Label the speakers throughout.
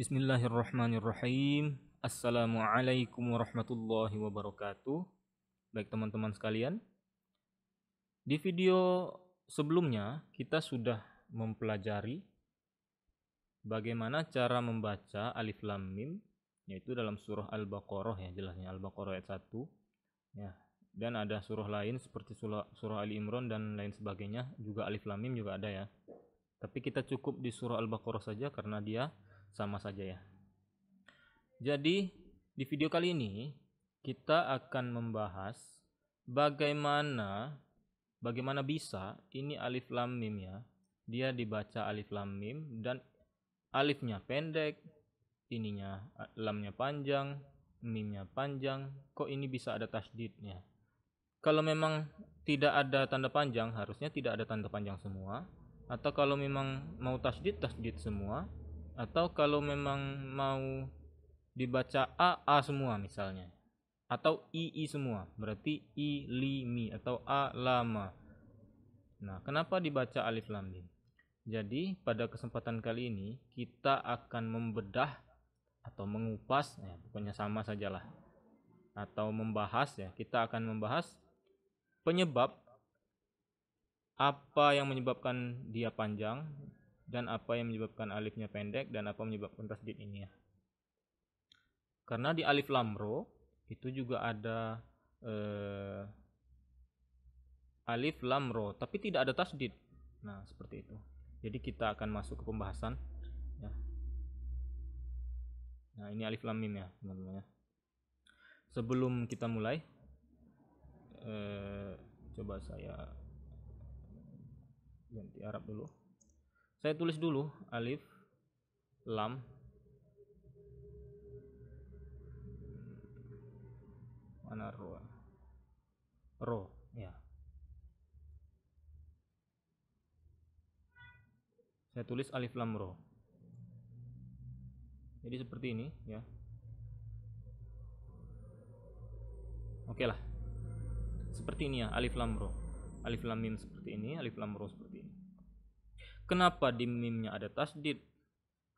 Speaker 1: Bismillahirrahmanirrahim. Assalamualaikum warahmatullahi wabarakatuh. Baik teman-teman sekalian, di video sebelumnya kita sudah mempelajari bagaimana cara membaca alif lam mim, yaitu dalam surah Al-Baqarah ya, jelasnya Al-Baqarah ayat 1 ya. Dan ada surah lain seperti surah Ali Imran dan lain sebagainya, juga alif lam mim juga ada ya. Tapi kita cukup di surah Al-Baqarah saja karena dia sama saja ya. Jadi di video kali ini kita akan membahas bagaimana bisa ini alif lam mim ya. Dia dibaca alif lam mim dan alifnya pendek, ininya lamnya panjang, mimnya panjang. Kok ini bisa ada tasdidnya? Kalau memang tidak ada tanda panjang, harusnya tidak ada tanda panjang semua. Atau kalau memang mau tasdid semua. Atau kalau memang mau dibaca a semua misalnya. Atau i semua, berarti i li mi atau a lama. Nah, kenapa dibaca alif lam mim? Jadi pada kesempatan kali ini kita akan membedah atau mengupas ya, pokoknya sama sajalah. Atau membahas ya, kita akan membahas penyebab, apa yang menyebabkan dia panjang dan apa yang menyebabkan alifnya pendek dan apa menyebabkan tasdid ini ya. Karena di alif lam ro itu juga ada alif lam ro tapi tidak ada tasdid. Nah, seperti itu. Jadi kita akan masuk ke pembahasan ya. Nah, ini alif lam mim ya, teman-teman ya. Sebelum kita mulai, coba saya ganti Arab dulu. Saya tulis dulu alif lam mana ro ya. Saya tulis alif lam ro. Jadi seperti ini ya. Oke lah. Seperti ini ya, alif lam ro. Alif lam mim seperti ini, alif lam ro seperti ini. Kenapa di mimnya ada tasdid?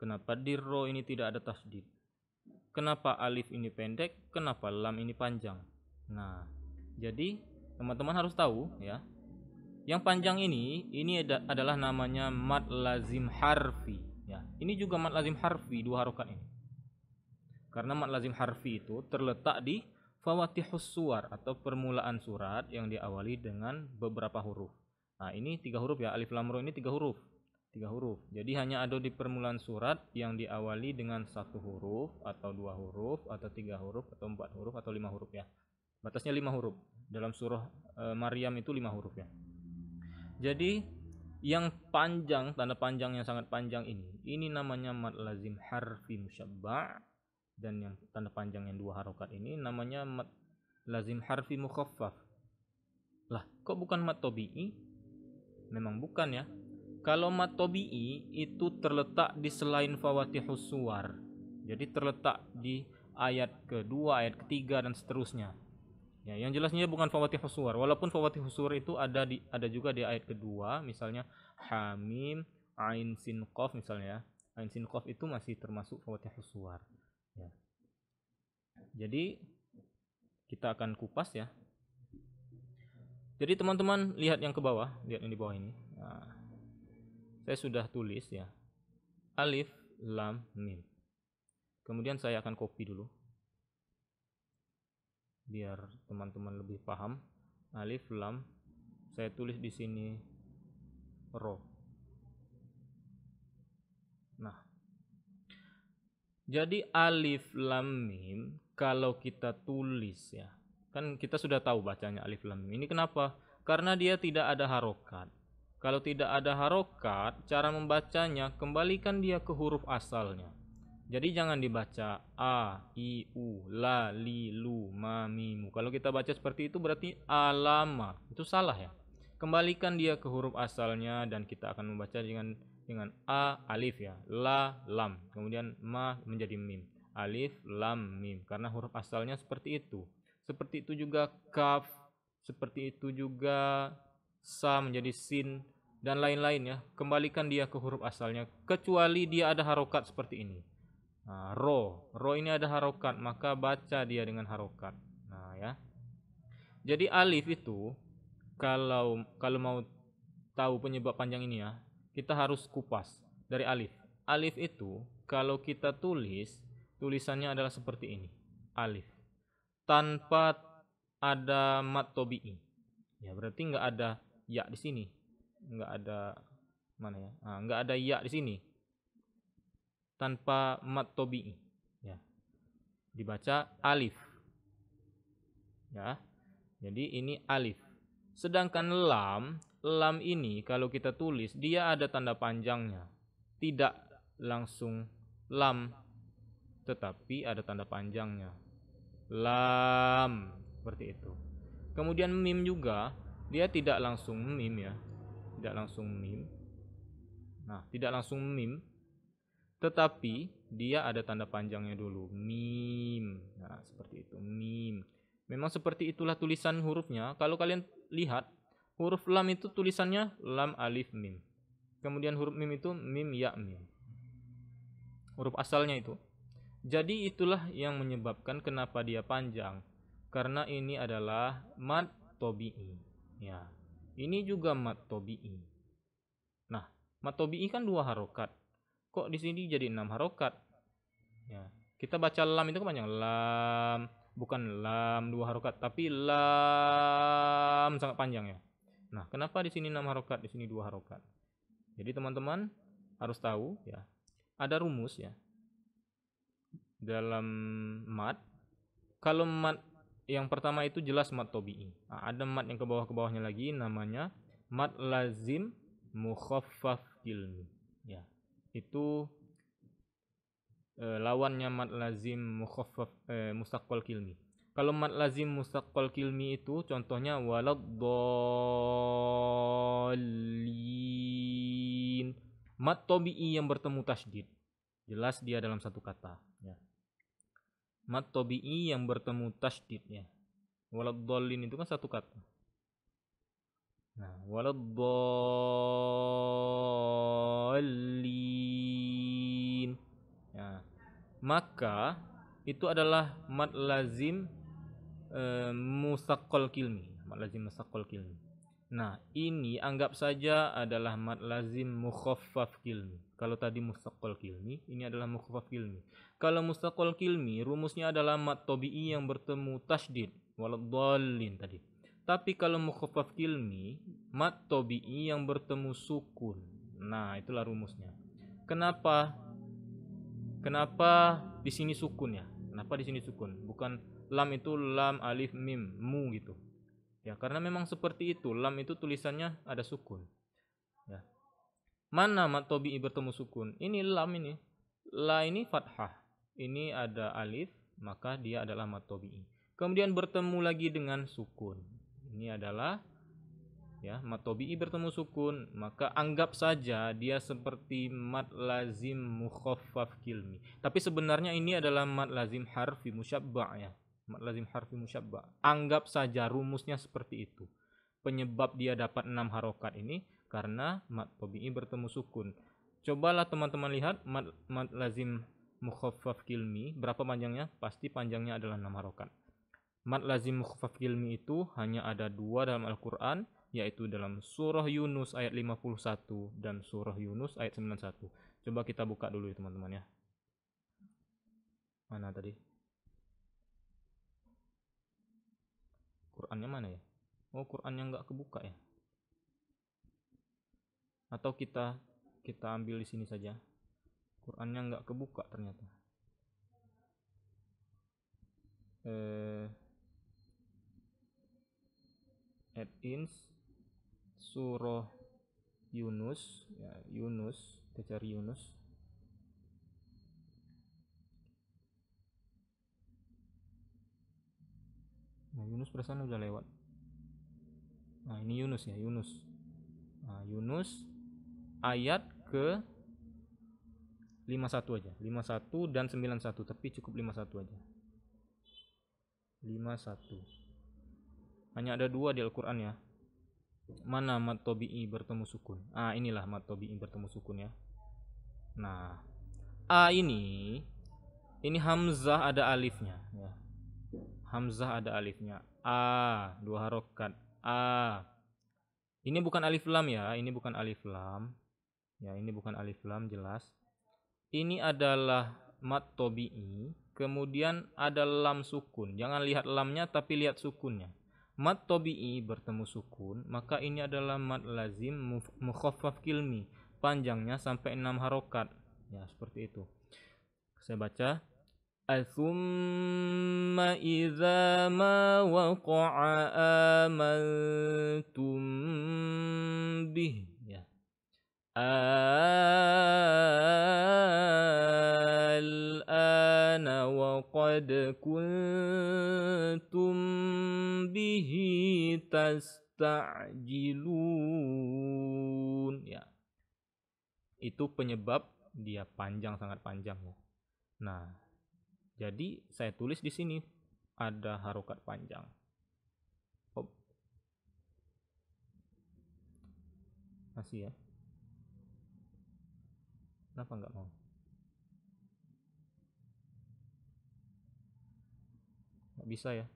Speaker 1: Kenapa di ro ini tidak ada tasdid? Kenapa alif ini pendek? Kenapa lam ini panjang? Nah, jadi teman-teman harus tahu ya. Yang panjang ini adalah namanya mad lazim harfi ya. Ini juga mad lazim harfi, dua harokat ini. Karena mad lazim harfi itu terletak di fawatihus suwar atau permulaan surat yang diawali dengan beberapa huruf. Nah, ini 3 huruf ya, alif lam ro ini 3 huruf. 3 huruf. Jadi hanya ada di permulaan surat yang diawali dengan 1 huruf atau 2 huruf atau 3 huruf atau 4 huruf atau 5 huruf ya. Batasnya 5 huruf. Dalam surah Maryam itu 5 huruf ya. Jadi yang panjang, tanda panjang yang sangat panjang ini namanya mad lazim harfi musyabba'. Dan yang tanda panjang yang 2 harokat ini namanya mad lazim harfi mukhaffaf. Lah, kok bukan mad tabi'i? Memang bukan ya. Kalau mad tabi'i itu terletak di selain fawatihus suwar. Jadi terletak di ayat kedua, ayat ketiga dan seterusnya. Ya, yang jelasnya bukan fawatihus suwar. Walaupun fawatihus suwar itu ada juga di ayat kedua, misalnya hamim, ain sin qaf misalnya. Ain sin qaf itu masih termasuk fawatihus suwar. Ya. Jadi kita akan kupas ya. Jadi teman-teman lihat yang ke bawah, lihat yang di bawah ini. Nah, saya sudah tulis ya, alif lam mim. Kemudian saya akan copy dulu biar teman-teman lebih paham. Alif lam, saya tulis di sini ro. Nah, jadi alif lam mim kalau kita tulis ya, kan kita sudah tahu bacanya alif lam mim. Ini kenapa? Karena dia tidak ada harokat. Kalau tidak ada harokat, cara membacanya kembalikan dia ke huruf asalnya. Jadi jangan dibaca a, i, u, la, li, lu, ma, mi, mu. Kalau kita baca seperti itu berarti alama. Itu salah ya. Kembalikan dia ke huruf asalnya dan kita akan membaca dengan a, alif ya, la, lam. Kemudian ma menjadi mim. Alif, lam, mim. Karena huruf asalnya seperti itu. Seperti itu juga kaf. Seperti itu juga sa menjadi sin. Dan lain-lain ya. Kembalikan dia ke huruf asalnya. Kecuali dia ada harokat seperti ini. Nah, ro ini ada harokat, maka baca dia dengan harokat. Nah ya, jadi alif itu kalau kalau mau tahu penyebab panjang ini ya, kita harus kupas dari alif. Alif itu kalau kita tulisannya adalah seperti ini. Alif tanpa ada mat tobi'i. Ya berarti nggak ada ya di sini. Nggak ada mana ya? Nah, nggak ada ya di sini. Tanpa mat tobi'i. Ya. Dibaca alif. Ya. Jadi ini alif. Sedangkan lam ini kalau kita tulis dia ada tanda panjangnya. Tidak langsung lam, tetapi ada tanda panjangnya. Lam, seperti itu. Kemudian mim juga, dia tidak langsung mim ya. Tidak langsung mim. Nah, tidak langsung mim, tetapi dia ada tanda panjangnya dulu. Mim. Nah, seperti itu. Mim. Memang seperti itulah tulisan hurufnya. Kalau kalian lihat, huruf lam itu tulisannya lam alif mim. Kemudian huruf mim itu mim ya mim. Huruf asalnya itu. Jadi itulah yang menyebabkan kenapa dia panjang. Karena ini adalah mad tobi'i. Ya. Ini juga mad tobi'i. Nah, mad tobi'i kan 2 harokat. Kok di sini jadi 6 harokat? Ya. Kita baca lam itu kepanjang. Lam, bukan lam 2 harokat, tapi lam sangat panjang ya. Nah, kenapa di sini 6 harokat, di sini 2 harokat? Jadi teman-teman harus tahu ya. Ada rumus ya. Dalam mad, kalau mad yang pertama itu jelas mad tobi'i. Nah, ada mad yang ke bawahnya lagi namanya mad lazim mukhaffaf kilmi. Ya. Itu lawannya mad lazim mukhaffaf mustaqqal kilmi. Kalau mad lazim mustaqqal kilmi itu contohnya waladdallin. Mad tobi'i yang bertemu tasydid. Jelas dia dalam satu kata ya. Mad tobi'i yang bertemu tasydid ya. Waladdallin itu kan satu kata. Nah, waladdallin. Ya. Maka itu adalah mad lazim mustaqqal kilmi. Mad lazim mustaqqal kilmi. Nah, ini anggap saja adalah mad lazim mukhaffaf kilmi. Kalau tadi mustaqqal kilmi, ini adalah mukhaffaf kilmi. Kalau mustaqqal kilmi, rumusnya adalah mad tobi'i yang bertemu tasydid, waladdallin tadi. Tapi kalau mukhaffaf kilmi, mad tobi'i yang bertemu sukun. Nah, itulah rumusnya. Kenapa di sini sukun ya? Kenapa di sini sukun? Bukan lam itu lam alif mim mu gitu. Ya, karena memang seperti itu. Lam itu tulisannya ada sukun. Ya. Mana mad tobi'i bertemu sukun? Ini lam ini. La ini fathah. Ini ada alif, maka dia adalah mad tobi'i. Kemudian bertemu lagi dengan sukun. Ini adalah ya, mad tobi'i bertemu sukun, maka anggap saja dia seperti mad lazim mukhaffaf kilmi. Tapi sebenarnya ini adalah mad lazim harfi musyabba' ya. Mad lazim harfi musyabba'. Anggap saja rumusnya seperti itu. Penyebab dia dapat 6 harokat ini karena mad tobi'i bertemu sukun. Cobalah teman-teman lihat mad lazim mukhaffaf kilmi berapa panjangnya? Pasti panjangnya adalah 6 harokat. Mad lazim mukhaffaf kilmi itu hanya ada 2 dalam Al-Qur'an, yaitu dalam surah Yunus ayat 51 dan surah Yunus ayat 91. Coba kita buka dulu ya teman-teman ya. Mana tadi? Qurannya mana ya? Oh, Qurannya nggak kebuka ya. Atau kita ambil di sini saja. Qurannya nggak kebuka ternyata. Add-ins surah Yunus ya, Yunus, kita cari Yunus. Nah, Yunus perasaan udah lewat. Nah, ini Yunus ya, Yunus. Nah, Yunus ayat ke 51 aja. 51 dan 91, tapi cukup 51 aja. 51. Hanya ada 2 di Al-Qur'an ya. Mana mad tobi'i bertemu sukun? Ah, inilah mad tobi'i bertemu sukun ya. Nah, a ini Ini hamzah ada alifnya ya. Hamzah ada alifnya. A, 2 harokat. A. Ini bukan alif lam ya, ini bukan alif lam. Ya, ini bukan alif lam jelas. Ini adalah mad tobi'i, kemudian ada lam sukun. Jangan lihat lamnya tapi lihat sukunnya. Mad tobi'i bertemu sukun, maka ini adalah mad lazim mukhaffaf kilmi. Panjangnya sampai 6 harokat. Ya, seperti itu. Saya baca. ثم إذا ما وقع آمنتم به ya. الآن وقد كنتم به تستعجلون ya. Itu penyebab dia panjang, sangat panjang ya. Nah, jadi saya tulis di sini ada harokat panjang. Masih ya? Kenapa nggak mau? Nggak bisa ya?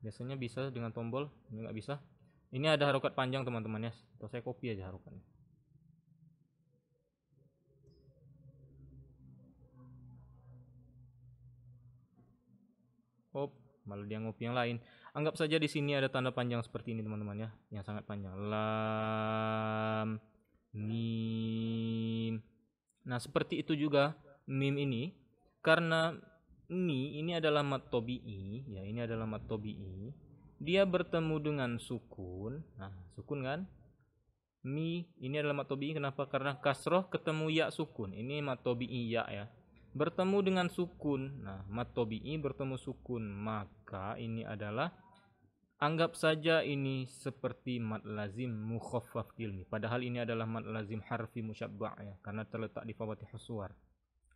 Speaker 1: Biasanya bisa dengan tombol, ini nggak bisa. Ini ada harokat panjang teman-teman ya. Atau saya copy aja harokatnya. Malah dia ngopi yang lain. Anggap saja di sini ada tanda panjang seperti ini teman-teman ya, yang sangat panjang. Lam, mim. Nah, seperti itu juga mim ini, karena mi ini adalah mad tobi'i, ya ini adalah mad tobi'i. Dia bertemu dengan sukun. Nah, sukun kan? Mi ini adalah mad tobi'i, kenapa? Karena kasroh ketemu ya sukun. Ini mad tobi'i ya ya. Bertemu dengan sukun. Nah, mad tobi'i bertemu sukun, maka ini adalah, anggap saja ini seperti mad lazim mukhaffaf kilmi. Padahal ini adalah mad lazim harfi musyabba' ya, karena terletak di fawathihus suwar.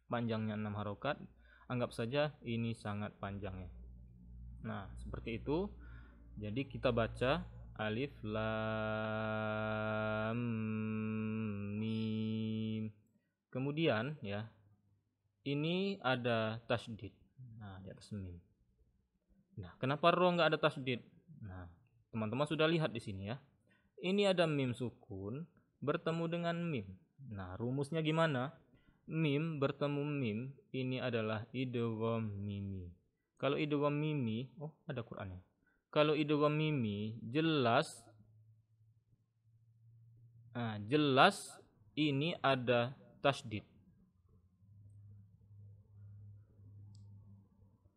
Speaker 1: Panjangnya 6 harokat. Anggap saja ini sangat panjang ya. Nah, seperti itu. Jadi kita baca alif lam mim. Kemudian ya, ini ada tasydid. Nah, di atas mim. Nah, kenapa ro nggak ada tasydid? Nah, teman-teman sudah lihat di sini ya. Ini ada mim sukun bertemu dengan mim. Nah, rumusnya gimana? Mim bertemu mim ini adalah idgham mimi. Kalau idgham mimi, ada Qur'annya. Kalau idgham mimi jelas, jelas ini ada tasydid.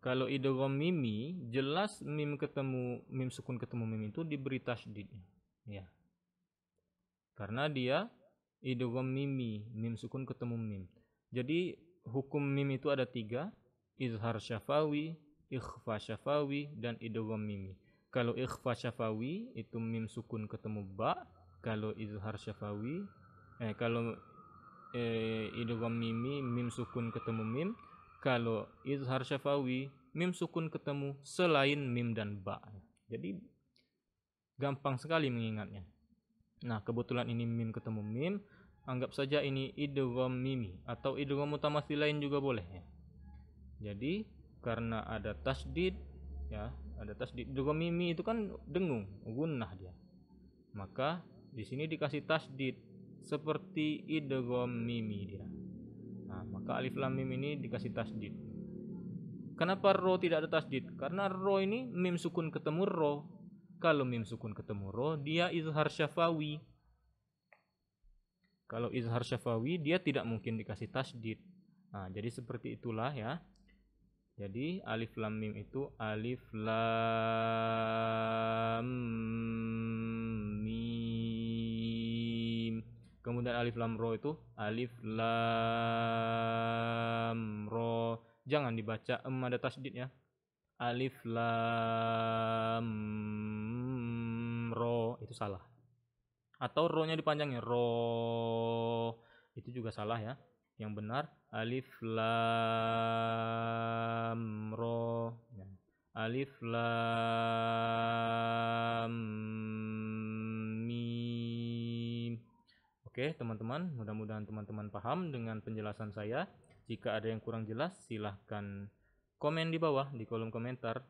Speaker 1: Kalau idgham mimi jelas mim ketemu mim sukun ketemu mim itu diberi tasydid ya. Karena dia idgham mimi, mim sukun ketemu mim. Jadi hukum mim itu ada 3, izhar syafawi, ikhfa syafawi, dan idgham mimi. Kalau ikhfa syafawi itu mim sukun ketemu ba, kalau izhar syafawi kalau idgham mimi mim sukun ketemu mim, kalau izhar syafawi mim sukun ketemu selain mim dan ba. Jadi gampang sekali mengingatnya. Nah, kebetulan ini mim ketemu mim, anggap saja ini idgham mimi atau idgham mutamatsil lain juga boleh ya. Jadi karena ada tasydid ya, ada tasydid. Idgham mimi itu kan dengung, gunnah dia. Maka di sini dikasih tasydid seperti idgham mimi dia. Nah, maka alif lam mim ini dikasih tasydid. Kenapa ro tidak ada tasydid? Karena ro ini mim sukun ketemu ro. Kalau mim sukun ketemu ro, dia izhar syafawi. Kalau izhar syafawi, dia tidak mungkin dikasih tasydid. Nah, jadi seperti itulah ya. Jadi alif lam mim itu alif lam mim. Kemudian alif lam ro itu alif lam ro. Jangan dibaca ada tasydid ya. Alif lam ro itu salah. Atau ro-nya dipanjangin ro, itu juga salah ya. Yang benar alif lam ro. Alif lam mim. Oke, teman-teman, mudah-mudahan teman-teman paham dengan penjelasan saya. Jika ada yang kurang jelas, silahkan komen di bawah di kolom komentar.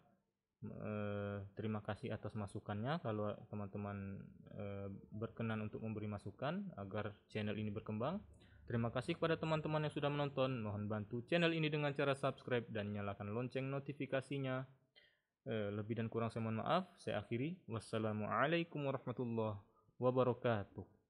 Speaker 1: Terima kasih atas masukannya. Kalau teman-teman berkenan untuk memberi masukan agar channel ini berkembang. Terima kasih kepada teman-teman yang sudah menonton. Mohon bantu channel ini dengan cara subscribe dan nyalakan lonceng notifikasinya. Lebih dan kurang saya mohon maaf. Saya akhiri. Wassalamualaikum warahmatullahi wabarakatuh.